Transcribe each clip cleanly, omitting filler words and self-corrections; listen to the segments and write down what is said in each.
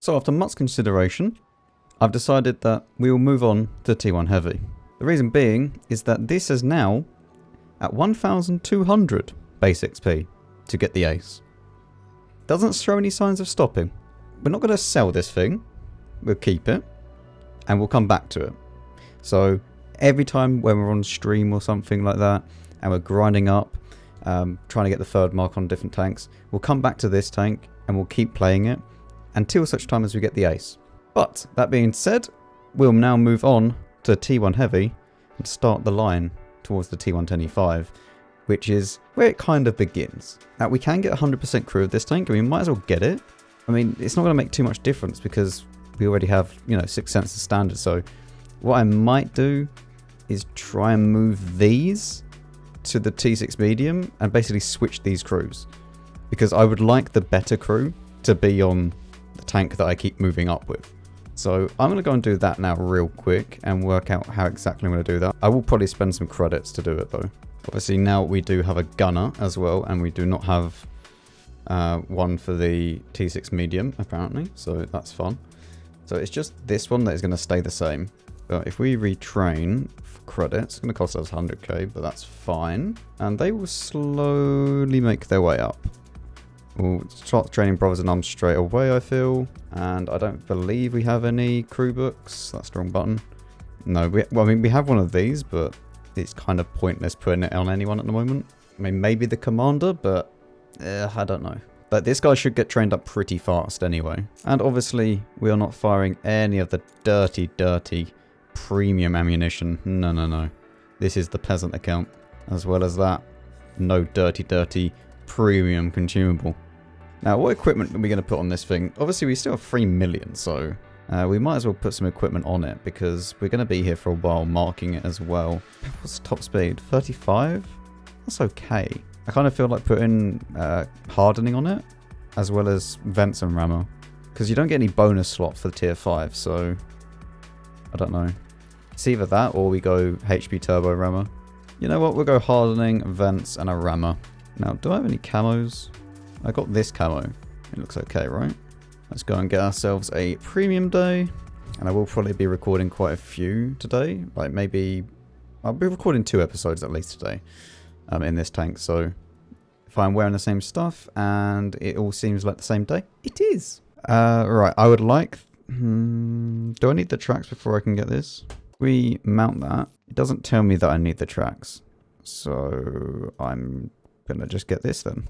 So after much consideration, I've decided that we will move on to T1 Heavy. The reason being is that this is now at 1200 base XP to get the ace. Doesn't show any signs of stopping. We're not going to sell this thing, we'll keep it, and we'll come back to it. So every time when we're on stream or something like that, and we're grinding up, trying to get the third mark on different tanks, we'll come back to this tank and we'll keep playing it until such time as we get the ace. But that being said, we'll now move on to T1 Heavy and start the line towards the T125, which is where it kind of begins. Now we can get 100% crew of this tank and we might as well get it. I mean, it's not going to make too much difference because we already have, 6 cents as standard. So what I might do is try and move these to the T6 medium and basically switch these crews, because I would like the better crew to be on the tank that I keep moving up with. So I'm going to go and do that now real quick and work out how exactly I'm going to do that. I will probably spend some credits to do it though. Obviously now we do have a gunner as well, and we do not have one for the T6 medium apparently, so that's fun. So it's just this one that is going to stay the same. But if we retrain for credits, it's going to cost us 100k, but that's fine. And they will slowly make their way up. We'll start training brothers in arms straight away, I feel. And I don't believe we have any crew books. That's the wrong button. No, we have one of these, but it's kind of pointless putting it on anyone at the moment. I mean, maybe the commander, but I don't know. But this guy should get trained up pretty fast anyway. And obviously, we are not firing any of the dirty premium ammunition. No. This is the peasant account. As well as that, no dirty premium consumable. Now, what equipment are we going to put on this thing? Obviously, we still have 3 million, so we might as well put some equipment on it because we're going to be here for a while marking it as well. What's top speed? 35? That's okay. I kind of feel like putting hardening on it, as well as vents and rammer, because you don't get any bonus slot for the tier 5, so I don't know. It's either that or we go HP turbo rammer. You know what, we'll go hardening, vents, and a rammer. Now, do I have any camos? I got this camo. It looks okay, right? Let's go and get ourselves a premium day, and I will probably be recording quite a few today. Like maybe, I'll be recording 2 episodes at least today. In this tank, so if I'm wearing the same stuff and it all seems like the same day, it is. Right, I would like... do I need the tracks before I can get this? We mount that. It doesn't tell me that I need the tracks, so I'm gonna just get this then.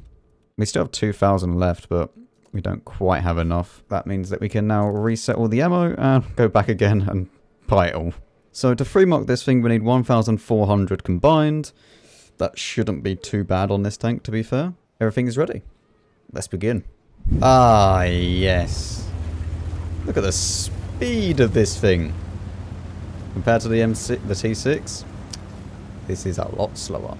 We still have 2,000 left, but we don't quite have enough. That means that we can now reset all the ammo and go back again and buy it all. So to free mark this thing, we need 1,400 combined. That shouldn't be too bad on this tank, to be fair. Everything is ready. Let's begin. Ah, yes. Look at the speed of this thing. Compared to the T6, this is a lot slower.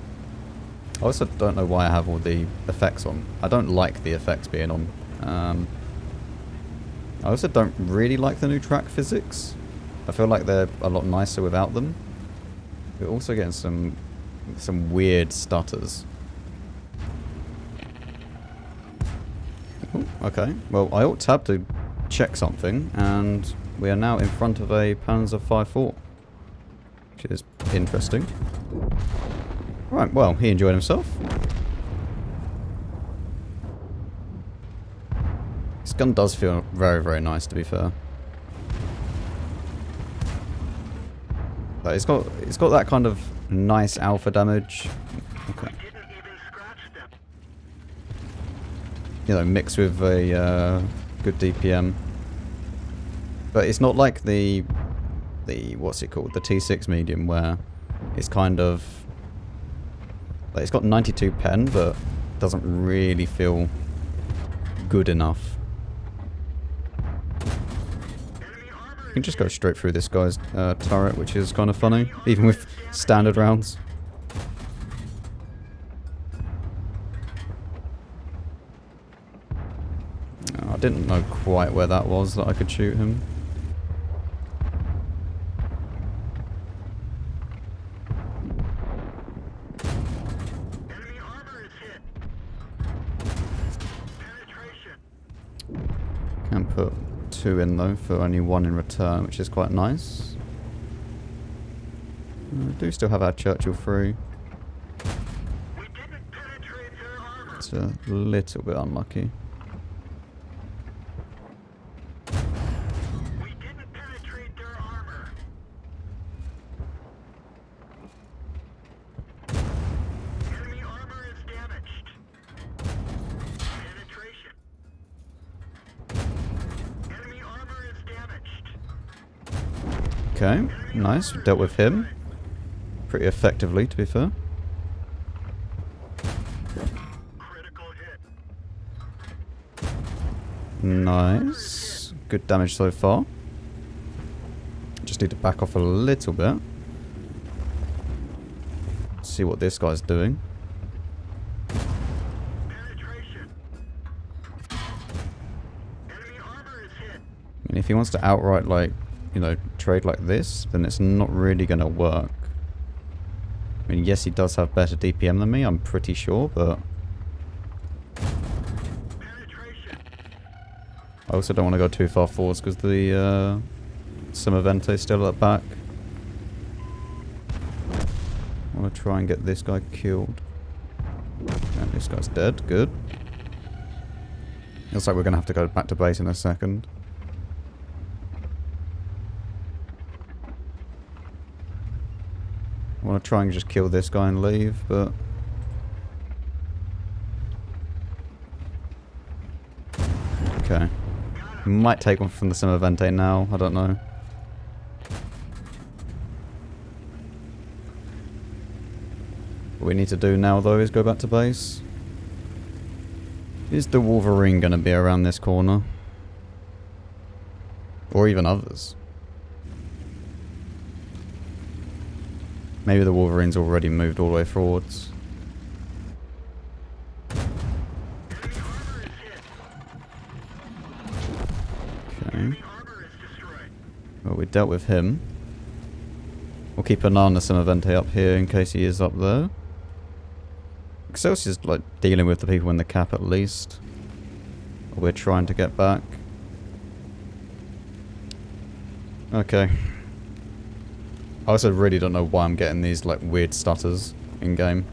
I also don't know why I have all the effects on. I don't like the effects being on. I also don't really like the new track physics. I feel like they're a lot nicer without them. We're also getting some weird stutters. Ooh, okay, well I ought tab to check something, and we are now in front of a Panzer 5.4, which is interesting. Right, well, he enjoyed himself. This gun does feel very nice, to be fair. But it's got that kind of nice alpha damage. Okay. Mixed with a good DPM. But it's not like the what's it called? The T6 medium, where it's kind of like it's got 92 pen, but doesn't really feel good enough. You can just go straight through this guy's turret, which is kind of funny, even with standard rounds. Oh, I didn't know quite where that was that I could shoot him. Can put 2 in though for only 1 in return, which is quite nice. We do still have our Churchill free. It's a little bit unlucky. Okay, nice. We dealt with him pretty effectively, to be fair. Nice. Good damage so far. Just need to back off a little bit. See what this guy's doing. And if he wants to outright, like, you know, trade like this, then it's not really going to work. I mean, yes, he does have better DPM than me, I'm pretty sure, but I also don't want to go too far forwards because the Siegfried is still at the back. I want to try and get this guy killed. And this guy's dead, good. Looks like we're going to have to go back to base in a second. I want to try and just kill this guy and leave, but okay. Might take one from the Siegfried now, I don't know. What we need to do now though is go back to base. Is the Wolverine going to be around this corner? Or even others? Maybe the Wolverine's already moved all the way forwards. Okay. Well, we dealt with him. We'll keep an eye on the Siegfried up here in case he is up there. Excelsior's like dealing with the people in the cap at least. We're trying to get back. Okay. I also really don't know why I'm getting these like weird stutters in game.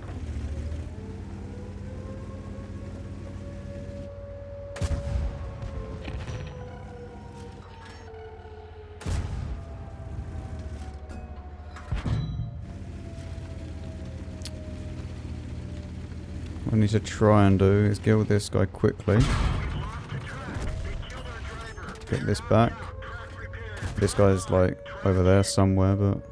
What I need to try and do is kill this guy quickly. Get this back. This guy's like over there somewhere, but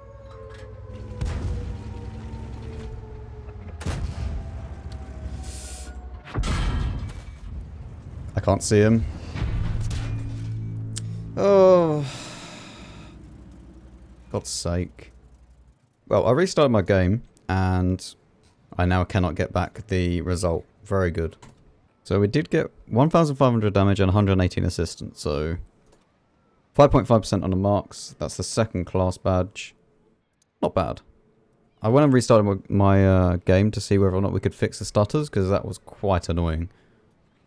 I can't see him. Oh, God's sake. Well, I restarted my game and I now cannot get back the result. Very good. So we did get 1,500 damage and 118 assistance, so 5.5% on the marks. That's the second class badge. Not bad. I went and restarted my game to see whether or not we could fix the stutters, because that was quite annoying.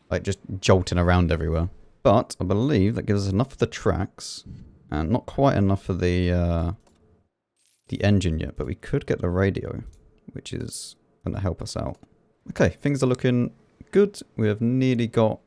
Like, just jolting around everywhere. But I believe that gives us enough for the tracks, and not quite enough for the engine yet, but we could get the radio, which is going to help us out. Okay, things are looking good. We have nearly got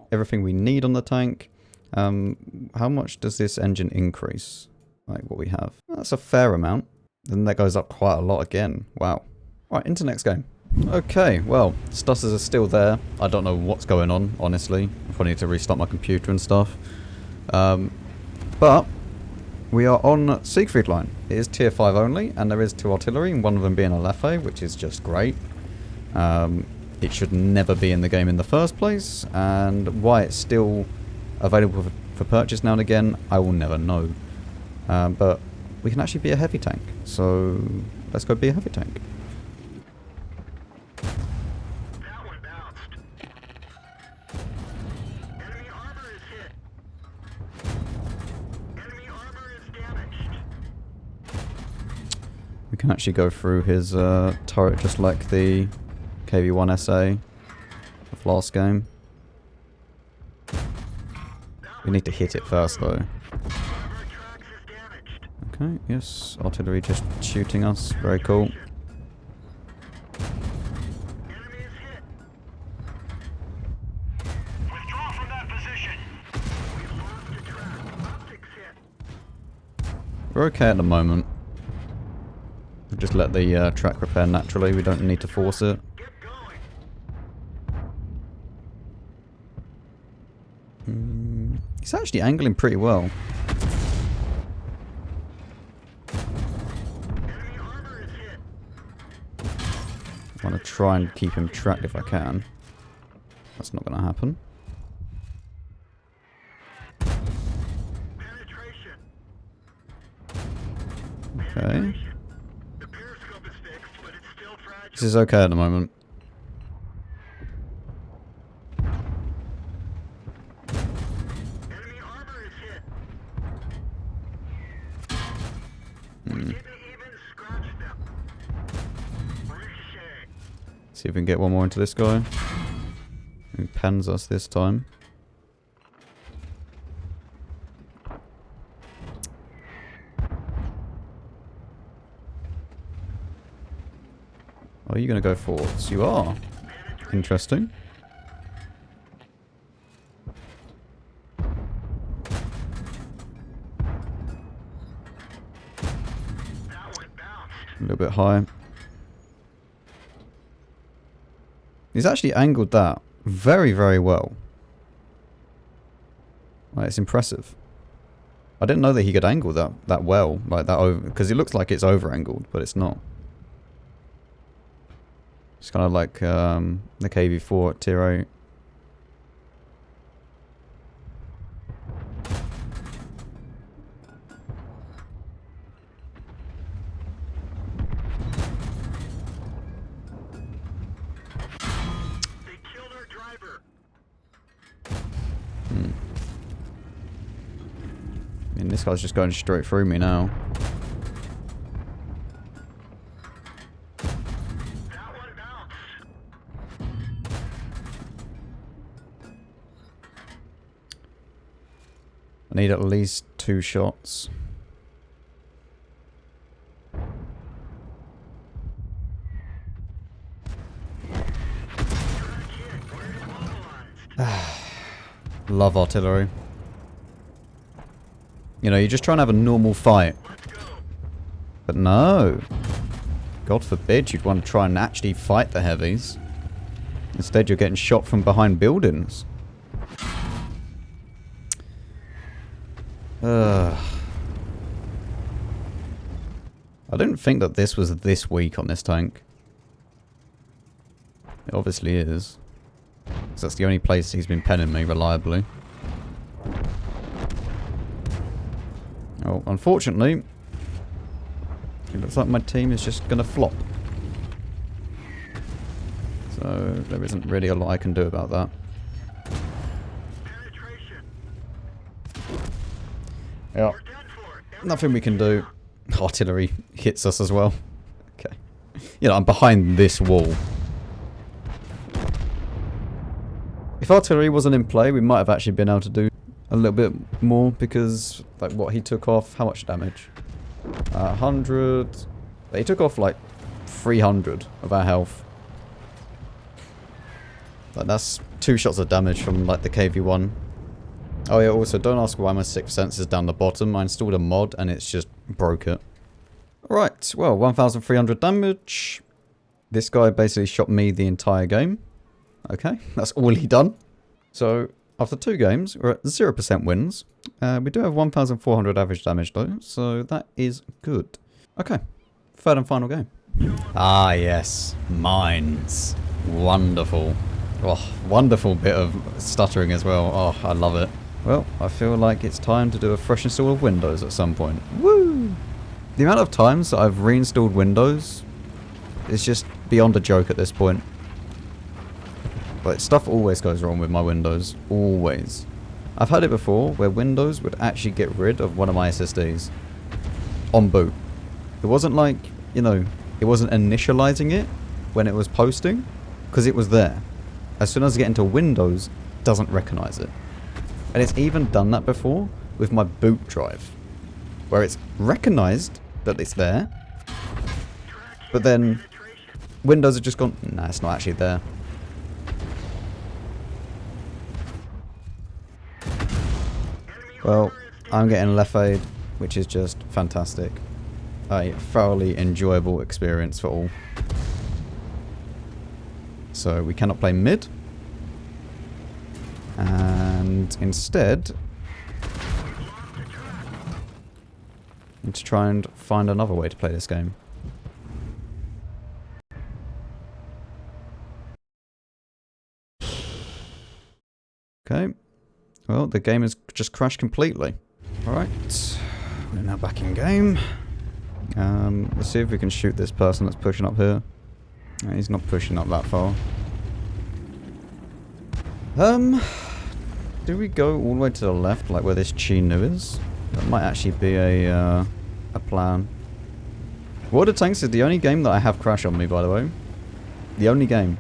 everything we need on the tank. How much does this engine increase? Like what we have? That's a fair amount. Then that goes up quite a lot again. Wow. Right, into next game. Okay, well, stutters are still there. I don't know what's going on, honestly. I probably need to restart my computer and stuff. But we are on Siegfried Line. It is tier 5 only, and there is 2 artillery, and one of them being a Leffe, which is just great. It should never be in the game in the first place, and why it's still available for purchase now and again, I will never know. But we can actually be a heavy tank, so let's go be a heavy tank. That one bounced. Enemy armor is hit. Enemy armor is damaged. We can actually go through his turret just like the KV-1 SA of last game. That We need to hit it first, though. One of our tracks is damaged. Okay, yes. Artillery just shooting us. Very cool. Enemy is hit. Withdraw from that position. We've lost a track. Optics hit. We're okay at the moment. We'll just let the track repair naturally. We don't need to force it. Get going. He's actually angling pretty well. Enemy armor is hit. I want to try and keep him tracked if I can. That's not going to happen. Penetration. Okay. The periscope is fixed, but it's still fragile. This is okay at the moment. Enemy armor is hit. We didn't even scratch them. Ricochet. See if we can get one more into this guy. He pans us this time. Are you going to go forwards? You are. Interesting. That one bounced. A little bit high. He's actually angled that very, very well. Like, it's impressive. I didn't know that he could angle that well, like that over, because it looks like it's over angled, but it's not. It's kind of like the KV4 at tier 8. They killed our driver. I mean, this guy's just going straight through me now. That one bounced. I need at least 2 shots. Love artillery. You know, you're just trying to have a normal fight. Let's go. But no. God forbid you'd want to try and actually fight the heavies. Instead you're getting shot from behind buildings. I didn't think that this was this weak on this tank. It obviously is. 'Cause that's the only place he's been penning me reliably. Oh, unfortunately, it looks like my team is just going to flop. So there isn't really a lot I can do about that. Penetration. Yeah, We're done for. nothing we can do. Artillery hits us as well. Okay. You know, I'm behind this wall. If artillery wasn't in play, we might have actually been able to do a little bit more because, like, what he took off, how much damage? 100. He took off like 300 of our health. Like, that's 2 shots of damage from like the KV1. Oh yeah, also don't ask why my 6th sense is down the bottom. I installed a mod and it's just broke it. Alright, well, 1,300 damage. This guy basically shot me the entire game. Okay, that's all he done. So, after 2 games, we're at 0% wins. We do have 1,400 average damage though, so that is good. Okay, 3rd and final game. Ah yes, mines. Wonderful. Oh, wonderful bit of stuttering as well. Oh, I love it. Well, I feel like it's time to do a fresh install of Windows at some point. Woo! The amount of times that I've reinstalled Windows is just beyond a joke at this point. Like, stuff always goes wrong with my Windows. Always. I've had it before where Windows would actually get rid of one of my SSDs. On boot. It wasn't like, you know, it wasn't initializing it when it was posting, because it was there. As soon as I get into Windows, it doesn't recognize it. And it's even done that before with my boot drive, where it's recognized that it's there, but then Windows have just gone, nah, it's not actually there. Well, I'm getting left-aid, which is just fantastic. A thoroughly enjoyable experience for all. So we cannot play mid. And instead, need to try and find another way to play this game. Okay. Well, the game has just crashed completely. Alright. We're now back in game. Let's see if we can shoot this person that's pushing up here. He's not pushing up that far. Do we go all the way to the left, like where this Chinu is? That might actually be a plan. WoT Tanks is the only game that I have crash on me, by the way. The only game.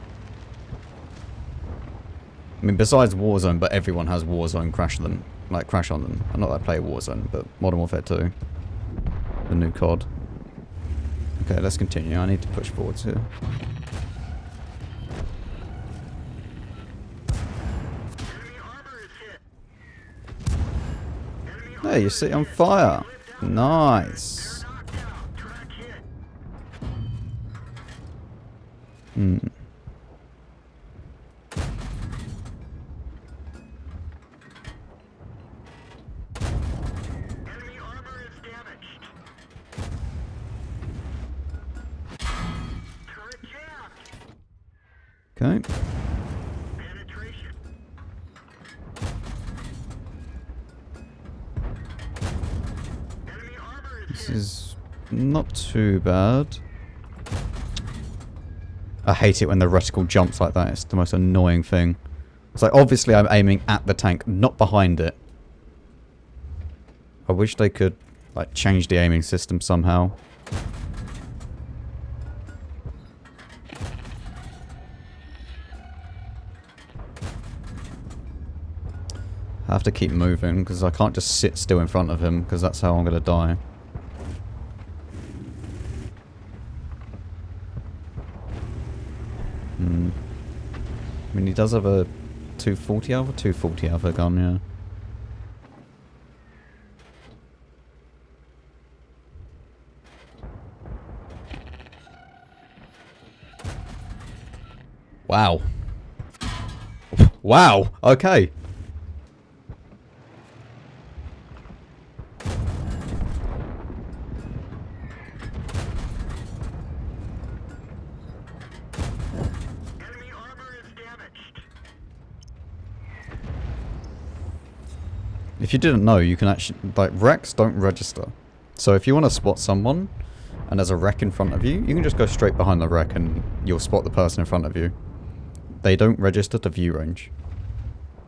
I mean, besides Warzone, but everyone has Warzone crash them, like crash on them. Not that I play Warzone, but Modern Warfare 2, the new COD. Okay, let's continue. I need to push forwards here. Hey, you sit on fire. Nice. Hmm. Okay. This is not too bad. I hate it when the reticle jumps like that. It's the most annoying thing. It's like, obviously I'm aiming at the tank, not behind it. I wish they could, like, change the aiming system somehow. I have to keep moving because I can't just sit still in front of him because that's how I'm going to die. I mean, he does have a 240 alpha? 240 alpha gun, yeah. Wow. Wow, okay. If you didn't know, you can actually, like, wrecks don't register. So if you want to spot someone, and there's a wreck in front of you, you can just go straight behind the wreck and you'll spot the person in front of you. They don't register to view range.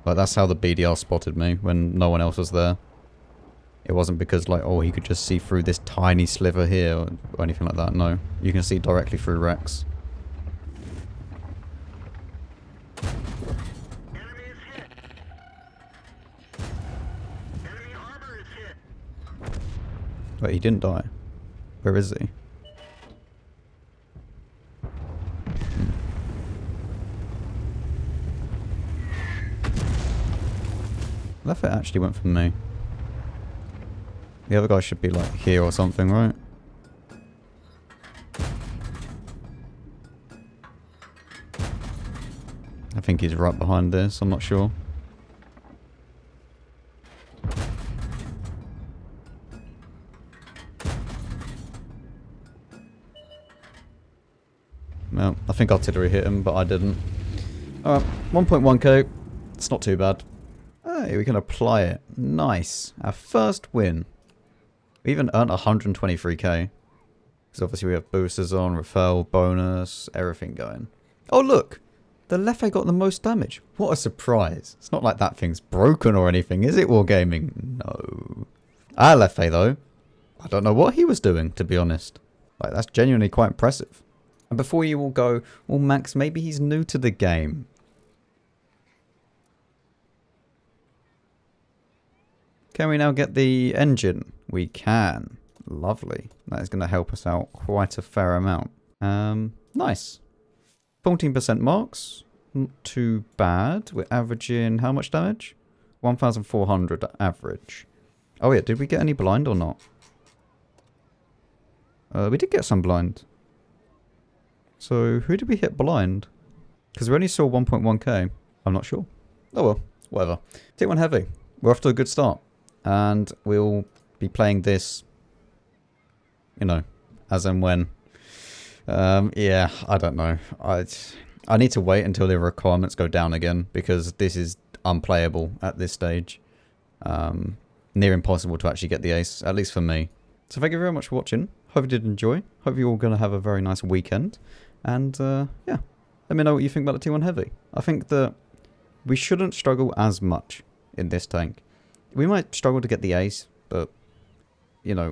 Like, that's how the BDR spotted me when no one else was there. It wasn't because, like, oh, he could just see through this tiny sliver here or anything like that. No, you can see directly through wrecks. Wait, he didn't die. Where is he? Left it actually went for me. The other guy should be like here or something, right? I think he's right behind this, I'm not sure. Well, I think artillery hit him, but I didn't. Alright, 1.1k. It's not too bad. Hey, we can apply it. Nice. Our first win. We even earned 123k. Because obviously we have boosters on, referral, bonus, everything going. Oh look! The Leffe got the most damage. What a surprise. It's not like that thing's broken or anything, is it, Wargaming? No. Our Leffe, though, I don't know what he was doing, to be honest. Like, that's genuinely quite impressive. And before you all go, well, Max, maybe he's new to the game. Can we now get the engine? We can. Lovely. That is going to help us out quite a fair amount. Nice. 14% marks. Not too bad. We're averaging how much damage? 1,400 average. Oh yeah, did we get any blind or not? We did get some blind. So who did we hit blind? Because we only saw 1.1k. I'm not sure. Oh well, whatever. T1 Heavy. We're off to a good start. And we'll be playing this, you know, as and when. Yeah, I don't know. I need to wait until the requirements go down again, because this is unplayable at this stage. Near impossible to actually get the ace, at least for me. So thank you very much for watching. Hope you did enjoy. Hope you're all going to have a very nice weekend. And yeah, let me know what you think about the T1 Heavy. I think that we shouldn't struggle as much in this tank. We might struggle to get the ace, but you know,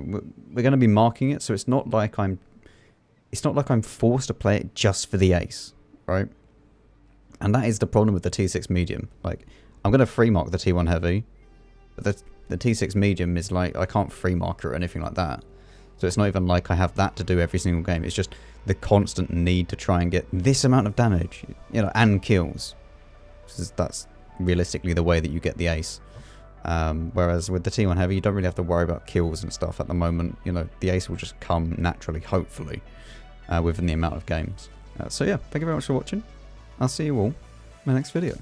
we're going to be marking it, so it's not like I'm forced to play it just for the ace, right? And that is the problem with the T6 medium. Like, I'm going to free mark the T1 Heavy, but the T6 medium is like, I can't free mark it or anything like that. So it's not even like I have that to do every single game. It's just the constant need to try and get this amount of damage, you know, and kills. That's realistically the way that you get the ace. Whereas with the T1 Heavy, you don't really have to worry about kills and stuff at the moment. You know, the ace will just come naturally, hopefully, within the amount of games. So yeah, thank you very much for watching. I'll see you all in my next video.